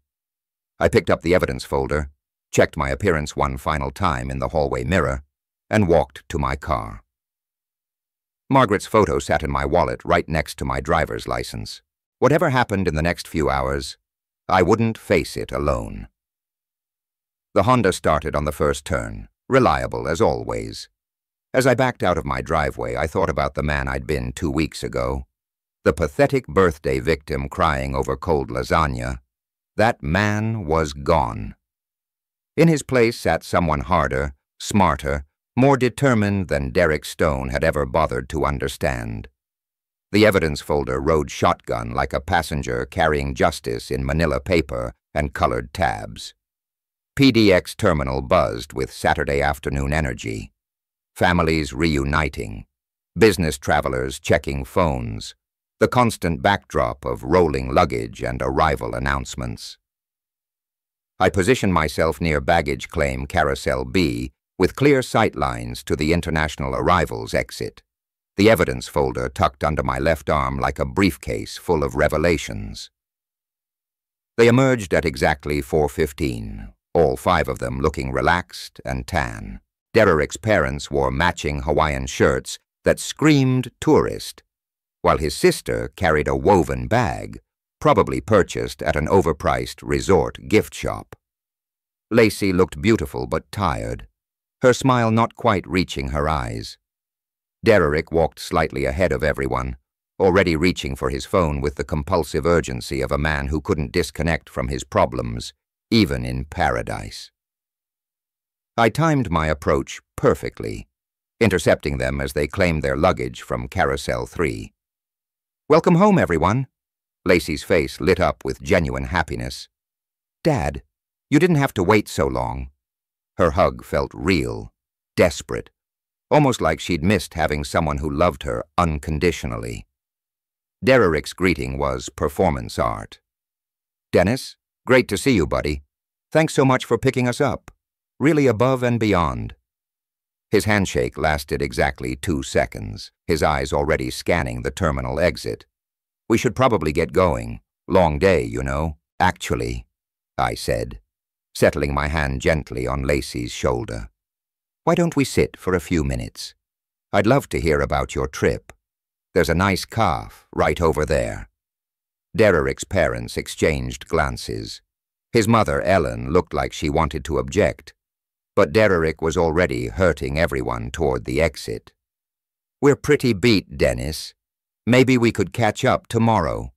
I picked up the evidence folder, checked my appearance one final time in the hallway mirror, and walked to my car. Margaret's photo sat in my wallet right next to my driver's license. Whatever happened in the next few hours, I wouldn't face it alone. The Honda started on the first turn, reliable as always. As I backed out of my driveway, I thought about the man I'd been 2 weeks ago, the pathetic birthday victim crying over cold lasagna. That man was gone. In his place sat someone harder, smarter, more determined than Derek Stone had ever bothered to understand. The evidence folder rode shotgun like a passenger carrying justice in manila paper and colored tabs. PDX terminal buzzed with Saturday afternoon energy. Families reuniting. Business travelers checking phones. The constant backdrop of rolling luggage and arrival announcements. I positioned myself near baggage claim Carousel B with clear sight lines to the international arrivals exit. The evidence folder tucked under my left arm like a briefcase full of revelations. They emerged at exactly 4:15, all 5 of them looking relaxed and tan. Derek's parents wore matching Hawaiian shirts that screamed tourist, while his sister carried a woven bag, probably purchased at an overpriced resort gift shop. Lacey looked beautiful but tired, her smile not quite reaching her eyes. Derek walked slightly ahead of everyone, already reaching for his phone with the compulsive urgency of a man who couldn't disconnect from his problems, even in paradise. I timed my approach perfectly, intercepting them as they claimed their luggage from Carousel 3. "Welcome home, everyone." Lacey's face lit up with genuine happiness. "Dad, you didn't have to wait so long." Her hug felt real, desperate, almost like she'd missed having someone who loved her unconditionally. Derek's greeting was performance art. "Dennis, great to see you, buddy. Thanks so much for picking us up. Really above and beyond." His handshake lasted exactly 2 seconds, his eyes already scanning the terminal exit. "We should probably get going. Long day, you know." "Actually," I said, settling my hand gently on Lacey's shoulder. "Why don't we sit for a few minutes? I'd love to hear about your trip. There's a nice calf right over there." Derek's parents exchanged glances. His mother, Ellen, looked like she wanted to object, but Derek was already herding everyone toward the exit. "We're pretty beat, Dennis. Maybe we could catch up tomorrow."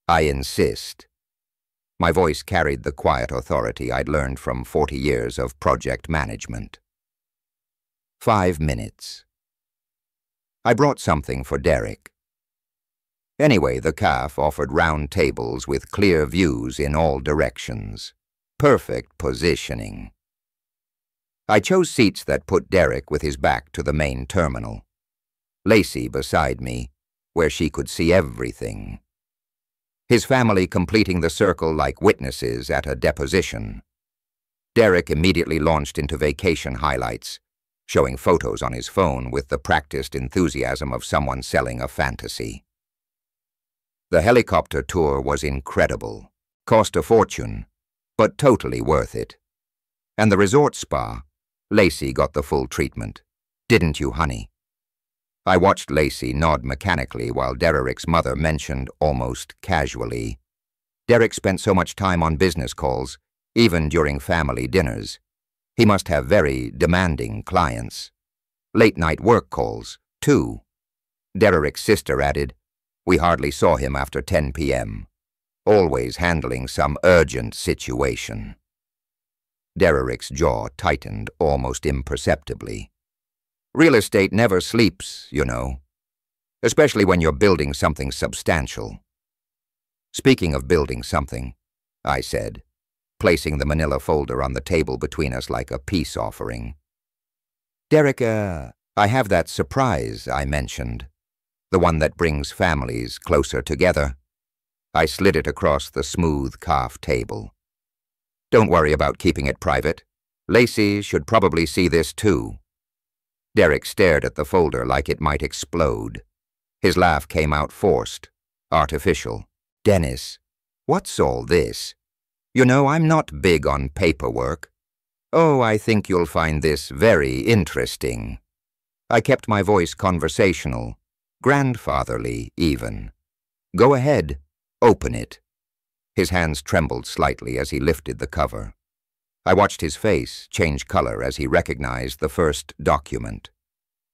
"I insist." My voice carried the quiet authority I'd learned from 40 years of project management. 5 minutes. I brought something for Derek. Anyway, the calf offered round tables with clear views in all directions. Perfect positioning. I chose seats that put Derek with his back to the main terminal. Lacey beside me, where she could see everything. His family completing the circle like witnesses at a deposition. Derek immediately launched into vacation highlights, showing photos on his phone with the practiced enthusiasm of someone selling a fantasy. The helicopter tour was incredible, cost a fortune, but totally worth it. And the resort spa, Lacey got the full treatment. Didn't you, honey? I watched Lacey nod mechanically while Derek's mother mentioned almost casually. Derek spent so much time on business calls, even during family dinners. He must have very demanding clients. Late-night work calls, too. Derek's sister added, "We hardly saw him after 10 p.m. Always handling some urgent situation." Derek's jaw tightened almost imperceptibly. Real estate never sleeps, you know, especially when you're building something substantial. "Speaking of building something," I said, placing the manila folder on the table between us like a peace offering. "Derek, I have that surprise I mentioned, the one that brings families closer together." I slid it across the smooth calf table. "Don't worry about keeping it private. Lacey should probably see this too." Derek stared at the folder like it might explode. His laugh came out forced, artificial. "Dennis, what's all this? You know, I'm not big on paperwork." "Oh, I think you'll find this very interesting." I kept my voice conversational, grandfatherly even. "Go ahead, open it." His hands trembled slightly as he lifted the cover. I watched his face change color as he recognized the first document.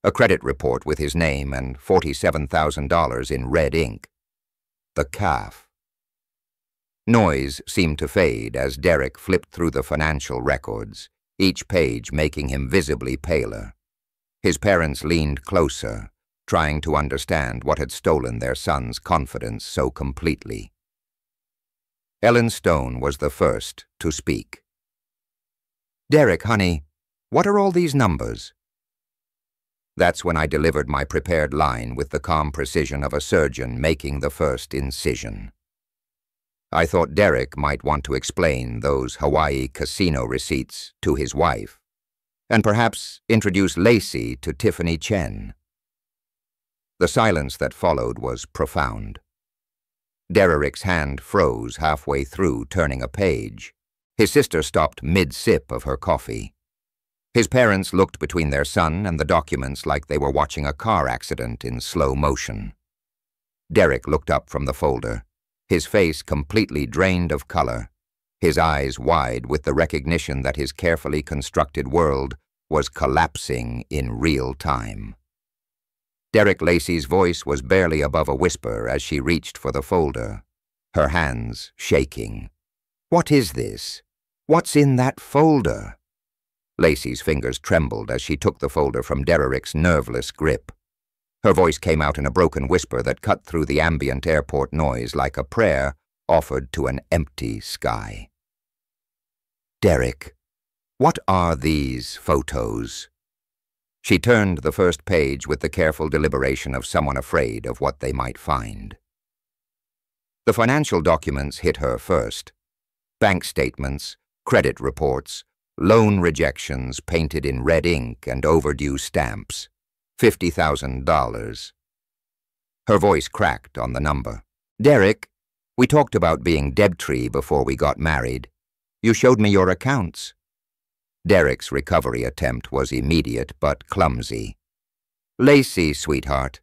A credit report with his name and $47,000 in red ink. The calf. Noise seemed to fade as Derek flipped through the financial records, each page making him visibly paler. His parents leaned closer, trying to understand what had stolen their son's confidence so completely. Ellen Stone was the first to speak. "Derek, honey, what are all these numbers?" That's when I delivered my prepared line with the calm precision of a surgeon making the first incision. I thought Derek might want to explain those Hawaii casino receipts to his wife, and perhaps introduce Lacey to Tiffany Chen. The silence that followed was profound. Derek's hand froze halfway through turning a page. His sister stopped mid-sip of her coffee. His parents looked between their son and the documents like they were watching a car accident in slow motion. Derek looked up from the folder, his face completely drained of color, his eyes wide with the recognition that his carefully constructed world was collapsing in real time. Derek Lacey's voice was barely above a whisper as she reached for the folder, her hands shaking. "What is this? What's in that folder?" Lacey's fingers trembled as she took the folder from Derek's nerveless grip. Her voice came out in a broken whisper that cut through the ambient airport noise like a prayer offered to an empty sky. "Derek, what are these photos?" She turned the first page with the careful deliberation of someone afraid of what they might find. The financial documents hit her first. Bank statements, credit reports, loan rejections painted in red ink and overdue stamps. $50,000. Her voice cracked on the number. "Derek, we talked about being Debtree before we got married. You showed me your accounts." Derek's recovery attempt was immediate but clumsy. "Lacey, sweetheart,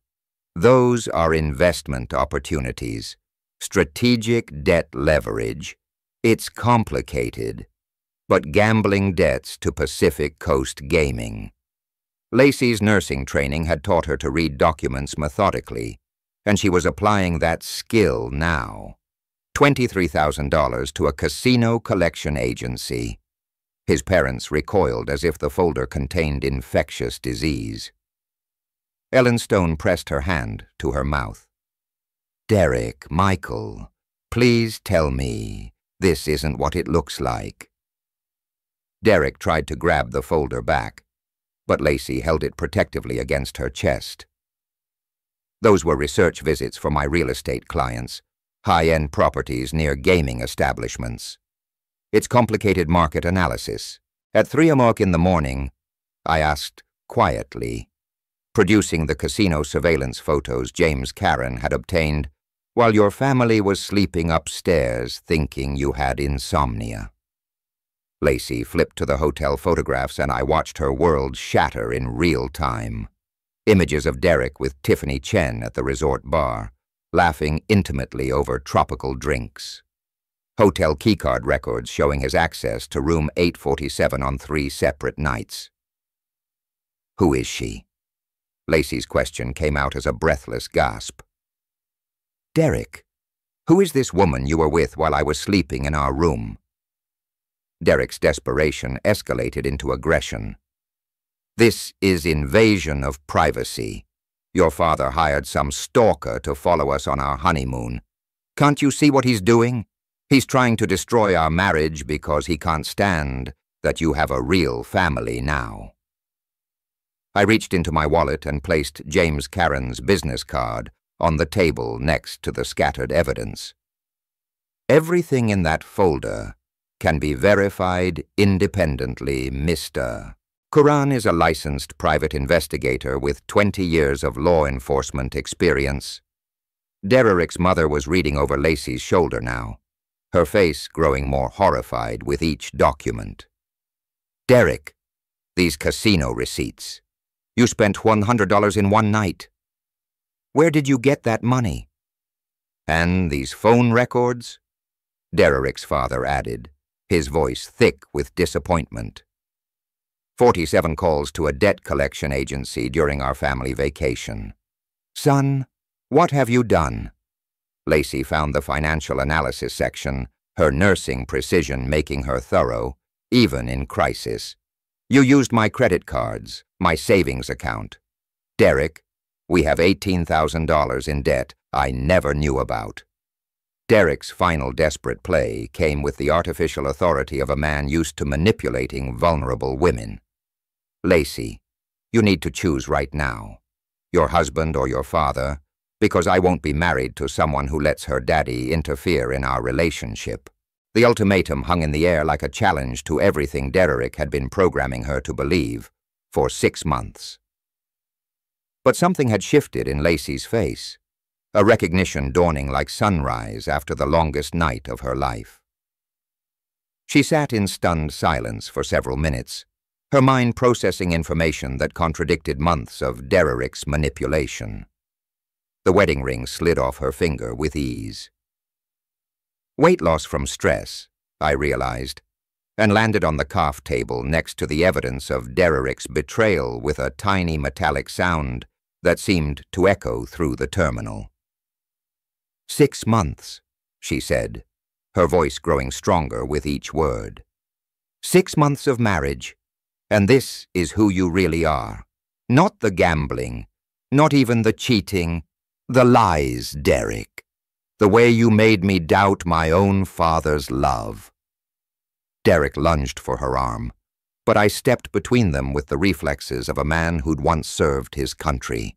those are investment opportunities. Strategic debt leverage. It's complicated. But gambling debts to Pacific Coast Gaming." Lacey's nursing training had taught her to read documents methodically, and she was applying that skill now. $23,000 to a casino collection agency. His parents recoiled as if the folder contained infectious disease. Ellen Stone pressed her hand to her mouth. "Derek, Michael, please tell me this isn't what it looks like." Derek tried to grab the folder back, but Lacey held it protectively against her chest. "Those were research visits for my real estate clients, high-end properties near gaming establishments. It's complicated market analysis. At 3 o'clock in the morning, I asked quietly, producing the casino surveillance photos James Karen had obtained while your family was sleeping upstairs thinking you had insomnia." Lacey flipped to the hotel photographs and I watched her world shatter in real time. Images of Derek with Tiffany Chen at the resort bar, laughing intimately over tropical drinks. Hotel keycard records showing his access to room 847 on 3 separate nights. "Who is she?" Lacey's question came out as a breathless gasp. "Derek, who is this woman you were with while I was sleeping in our room?" Derek's desperation escalated into aggression. "This is invasion of privacy. Your father hired some stalker to follow us on our honeymoon. Can't you see what he's doing? He's trying to destroy our marriage because he can't stand that you have a real family now." I reached into my wallet and placed James Karen's business card on the table next to the scattered evidence. "Everything in that folder can be verified independently, Mr. Kuran is a licensed private investigator with 20 years of law enforcement experience." Derek's mother was reading over Lacey's shoulder now, her face growing more horrified with each document. "Derek, these casino receipts. You spent $100 in one night. Where did you get that money? And these phone records?" Derek's father added, his voice thick with disappointment. 47 calls to a debt collection agency during our family vacation. "Son, what have you done?" Lacey found the financial analysis section, her nursing precision making her thorough, even in crisis. You used my credit cards, my savings account. Derek, we have $18,000 in debt I never knew about. Derek's final desperate play came with the artificial authority of a man used to manipulating vulnerable women. Lacey, you need to choose right now. Your husband or your father, because I won't be married to someone who lets her daddy interfere in our relationship. The ultimatum hung in the air like a challenge to everything Derek had been programming her to believe for 6 months. But something had shifted in Lacey's face, a recognition dawning like sunrise after the longest night of her life. She sat in stunned silence for several minutes, her mind processing information that contradicted months of Derek's manipulation. The wedding ring slid off her finger with ease. Weight loss from stress, I realized, and landed on the cough table next to the evidence of Derek's betrayal with a tiny metallic sound that seemed to echo through the terminal. 6 months, she said, her voice growing stronger with each word. 6 months of marriage, and this is who you really are. Not the gambling, not even the cheating, the lies, Derek. The way you made me doubt my own father's love. Derek lunged for her arm, but I stepped between them with the reflexes of a man who'd once served his country.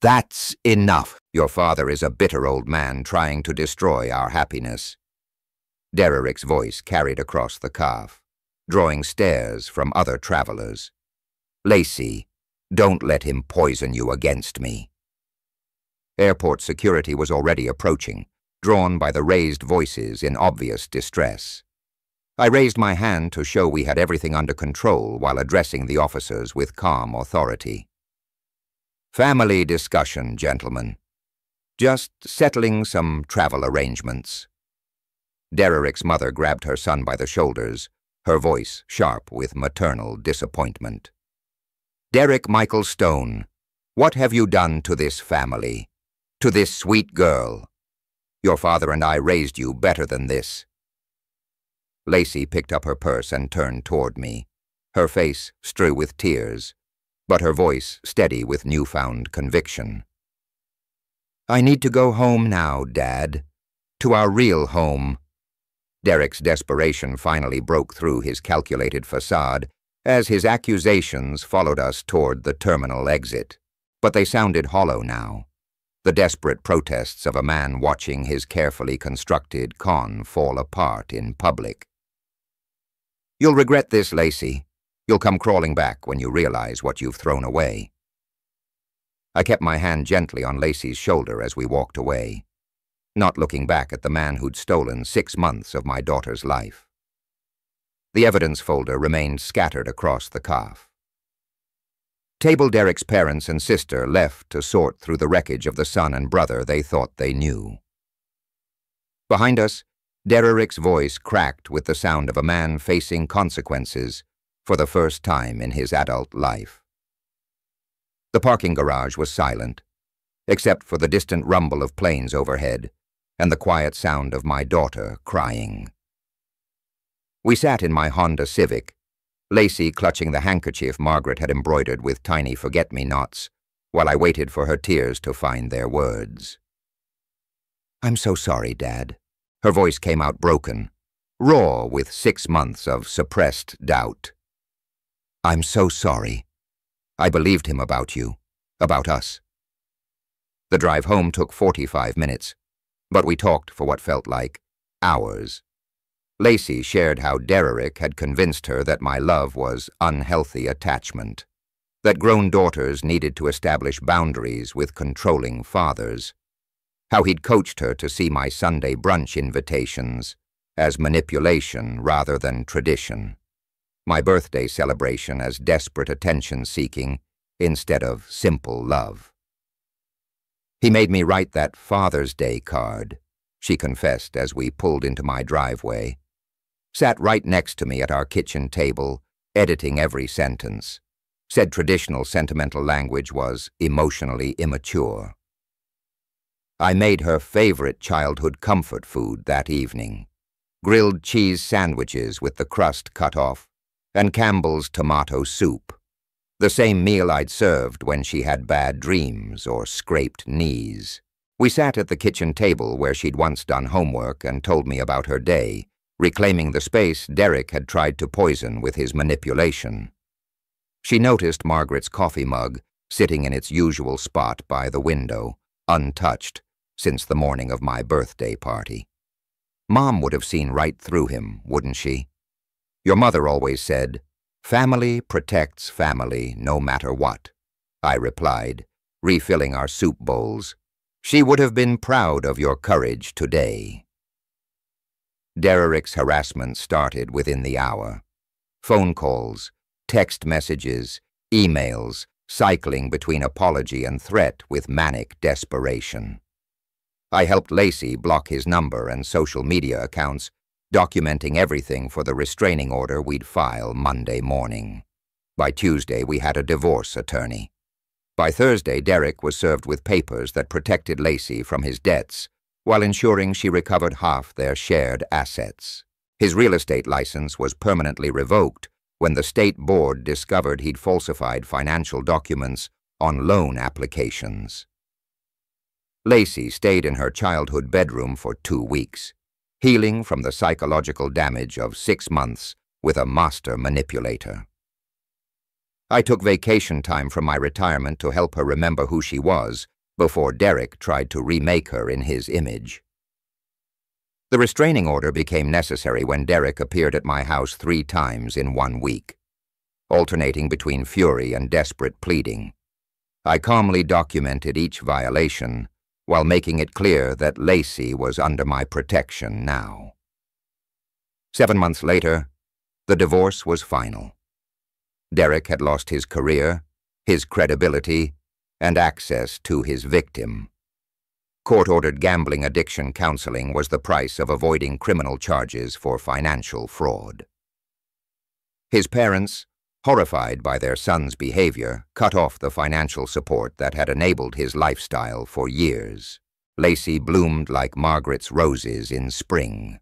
That's enough. Your father is a bitter old man trying to destroy our happiness. Derek's voice carried across the cough, drawing stares from other travelers. Lacey, don't let him poison you against me. Airport security was already approaching, drawn by the raised voices in obvious distress. I raised my hand to show we had everything under control while addressing the officers with calm authority. Family discussion, gentlemen. Just settling some travel arrangements. Derek's mother grabbed her son by the shoulders, her voice sharp with maternal disappointment. Derek Michael Stone, what have you done to this family? To this sweet girl? Your father and I raised you better than this. Lacey picked up her purse and turned toward me, her face strewn with tears, but her voice steady with newfound conviction. I need to go home now, Dad. To our real home. Derek's desperation finally broke through his calculated facade as his accusations followed us toward the terminal exit. But they sounded hollow now, the desperate protests of a man watching his carefully constructed con fall apart in public. You'll regret this, Lacey. You'll come crawling back when you realize what you've thrown away. I kept my hand gently on Lacey's shoulder as we walked away, not looking back at the man who'd stolen 6 months of my daughter's life. The evidence folder remained scattered across the cough. Table Derek's parents and sister left to sort through the wreckage of the son and brother they thought they knew. Behind us, Derek's voice cracked with the sound of a man facing consequences for the first time in his adult life. The parking garage was silent, except for the distant rumble of planes overhead and the quiet sound of my daughter crying. We sat in my Honda Civic, Lacey clutching the handkerchief Margaret had embroidered with tiny forget-me-nots, while I waited for her tears to find their words. I'm so sorry, Dad. Her voice came out broken, raw with 6 months of suppressed doubt. I'm so sorry. I believed him about you, about us. The drive home took 45 minutes, but we talked for what felt like hours. Lacey shared how Derek had convinced her that my love was unhealthy attachment, that grown daughters needed to establish boundaries with controlling fathers, how he'd coached her to see my Sunday brunch invitations as manipulation rather than tradition, my birthday celebration as desperate attention-seeking instead of simple love. He made me write that Father's Day card, she confessed as we pulled into my driveway, sat right next to me at our kitchen table, editing every sentence, said traditional sentimental language was emotionally immature. I made her favorite childhood comfort food that evening: grilled cheese sandwiches with the crust cut off, and Campbell's tomato soup, the same meal I'd served when she had bad dreams or scraped knees. We sat at the kitchen table where she'd once done homework and told me about her day, reclaiming the space Derek had tried to poison with his manipulation. She noticed Margaret's coffee mug sitting in its usual spot by the window, untouched since the morning of my birthday party. Mom would have seen right through him, wouldn't she? Your mother always said, "Family protects family no matter what," I replied, refilling our soup bowls. She would have been proud of your courage today. Derek's harassment started within the hour. Phone calls, text messages, emails, cycling between apology and threat with manic desperation. I helped Lacey block his number and social media accounts, documenting everything for the restraining order we'd file Monday morning. By Tuesday, we had a divorce attorney. By Thursday, Derek was served with papers that protected Lacey from his debts, while ensuring she recovered half their shared assets. His real estate license was permanently revoked when the state board discovered he'd falsified financial documents on loan applications. Lacey stayed in her childhood bedroom for 2 weeks, healing from the psychological damage of 6 months with a master manipulator. I took vacation time from my retirement to help her remember who she was before Derek tried to remake her in his image. The restraining order became necessary when Derek appeared at my house 3 times in 1 week, alternating between fury and desperate pleading. I calmly documented each violation while making it clear that Lacey was under my protection now. 7 months later, the divorce was final. Derek had lost his career, his credibility, and access to his victim. Court-ordered gambling addiction counseling was the price of avoiding criminal charges for financial fraud. His parents, horrified by their son's behavior, cut off the financial support that had enabled his lifestyle for years. Lacey bloomed like Margaret's roses in spring.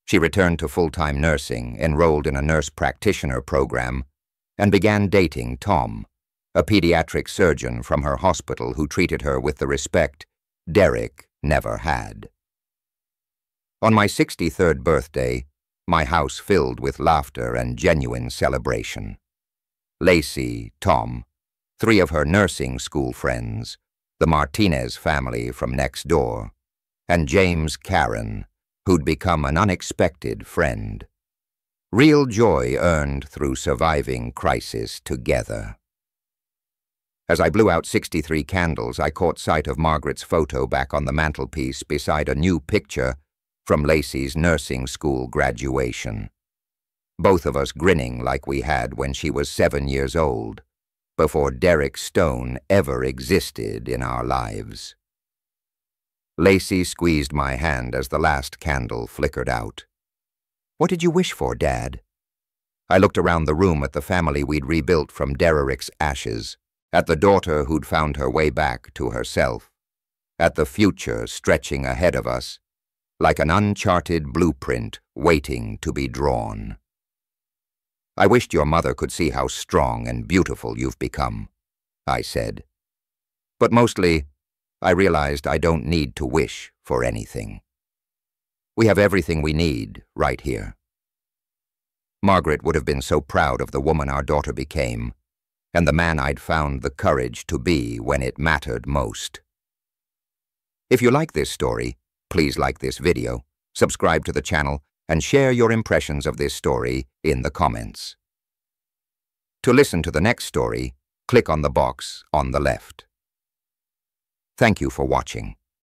She returned to full-time nursing, enrolled in a nurse practitioner program, and began dating Tom, a pediatric surgeon from her hospital who treated her with the respect Derek never had. On my 63rd birthday, my house filled with laughter and genuine celebration. Lacey, Tom, 3 of her nursing school friends, the Martinez family from next door, and James Karen, who'd become an unexpected friend. Real joy earned through surviving crisis together. As I blew out 63 candles, I caught sight of Margaret's photo back on the mantelpiece beside a new picture from Lacey's nursing school graduation. Both of us grinning like we had when she was 7 years old, before Derek Stone ever existed in our lives. Lacey squeezed my hand as the last candle flickered out. "What did you wish for, Dad?" I looked around the room at the family we'd rebuilt from Derek's ashes, at the daughter who'd found her way back to herself, at the future stretching ahead of us, like an uncharted blueprint waiting to be drawn. "I wished your mother could see how strong and beautiful you've become," I said. "But mostly, I realized I don't need to wish for anything. We have everything we need right here." Margaret would have been so proud of the woman our daughter became, and the man I'd found the courage to be when it mattered most. If you like this story, please like this video, subscribe to the channel, and share your impressions of this story in the comments. To listen to the next story, click on the box on the left. Thank you for watching.